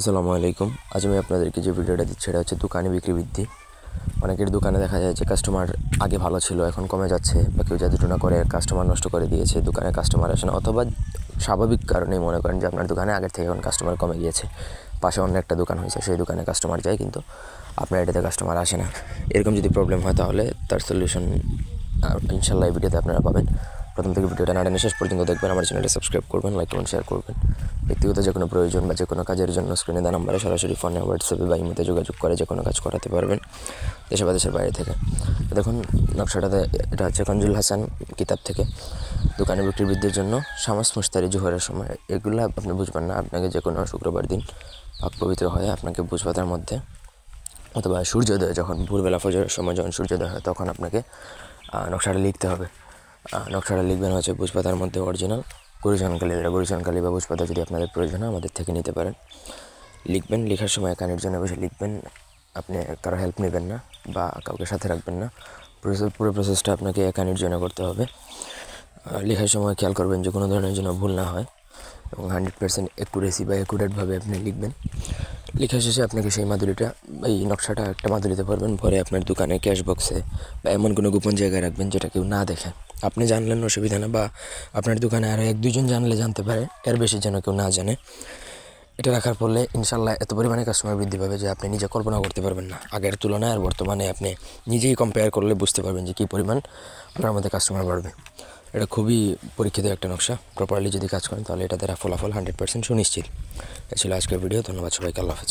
আসসালামু আলাইকুম। আজ আমি আপনাদেরকে যে ভিডিওটা দিচ্ছি সেটা হচ্ছে দোকানে বিক্রি বৃদ্ধি। অনেকের দোকানে দেখা যায় যে কাস্টমার আগে ভালো ছিল, এখন কমে যাচ্ছে, বা কেউ জাদুটোনা করে কাস্টমার নষ্ট করে দিয়েছে, দোকানে কাস্টমার আসে না, অথবা স্বাভাবিক কারণেই মনে করেন যে আপনার দোকানে আগের থেকে এখন কাস্টমার কমে গিয়েছে, পাশে অন্য একটা দোকান হয়েছে, সেই দোকানে কাস্টমার যায় কিন্তু আপনার এটাতে কাস্টমার আসে না। এরকম যদি প্রবলেম হয় তাহলে তার সলিউশন ইনশাল্লাহ এই ভিডিওতে আপনারা পাবেন। প্রথম থেকে ভিডিওটা না টেনে শেষ পর্যন্ত দেখবেন, আমার চ্যানেলটা সাবস্ক্রাইব করবেন, লাইক করবেন, শেয়ার করবেন। ব্যক্তিগত যে কোনো প্রয়োজন বা যে কোনো কাজের জন্য স্ক্রিনে দেওয়া নাম্বারে সরাসরি ফোনে, হোয়াটসঅ্যাপে বা ইমেতে যোগাযোগ করে যে কোনো কাজ করাতে পারবেন দেশে বা দেশের বাইরে থেকে। দেখুন নকশাটাতে, এটা হচ্ছে কঞ্জুল হাসান কিতাব থেকে। দোকানে বিক্রি বৃদ্ধির জন্য শামাস মুশতারি জোহরের সময়, এগুলো আপনি বুঝবেন না। আপনাকে যে কোনো শুক্রবার দিন পাক পবিত্র হয় আপনাকে বুঝবাতার মধ্যে, অথবা সূর্যোদয় যখন ভোরবেলা ফজরের সময় যখন সূর্যোদয় হয় তখন আপনাকে নকশাটা লিখতে হবে। নকশাটা লিখবেন হচ্ছে বুঝপাতার মধ্যে অরিজিনাল গুরিজান কালি বা বুঝপাতা যদি আপনাদের প্রয়োজন হয় আমাদের থেকে নিতে পারেন। লিখবেন, লেখার সময় কানের জন্য বসে লিখবেন, আপনি কারো হেল্প নেবেন না বা কাউকে সাথে রাখবেন না। পুরো প্রসেসটা আপনাকে একানির জন্য করতে হবে। লেখার সময় খেয়াল করবেন যে কোনো ধরনের যেন ভুল না হয়, এবং 100% অ্যাকুরেসি বা অ্যাকুরেটভাবে আপনি লিখবেন। লেখা শেষে আপনাকে সেই মাদুরিটা, এই নকশাটা একটা মাদুরিতে ভরবেন, ভরে আপনার দোকানে ক্যাশ বক্সে বা এমন কোনো গোপন জায়গায় রাখবেন যেটা কেউ না দেখে। আপনি জানলেন অসুবিধা না, বা আপনার দোকানে আরও 1-2 জন জানলে জানতে পারে, এর বেশি যেন কেউ না জানে। এটা রাখার ফলে ইনশাল্লাহ এত পরিমাণে কাস্টমার বৃদ্ধি পাবে যে আপনি নিজে কল্পনা করতে পারবেন না। আগের তুলনায় আর বর্তমানে আপনি নিজেই কম্পেয়ার করলে বুঝতে পারবেন যে কী পরিমাণ আপনার মধ্যে কাস্টমার বাড়বে। এটা খুবই পরীক্ষিত একটা নকশা, প্রপারলি যদি কাজ করেন তাহলে এটা দ্বারা ফলাফল 100% সুনিশ্চিত। এ ছিল আজকের ভিডিও। ধন্যবাদ সবাইকে, আল্লাহ হাফেজ।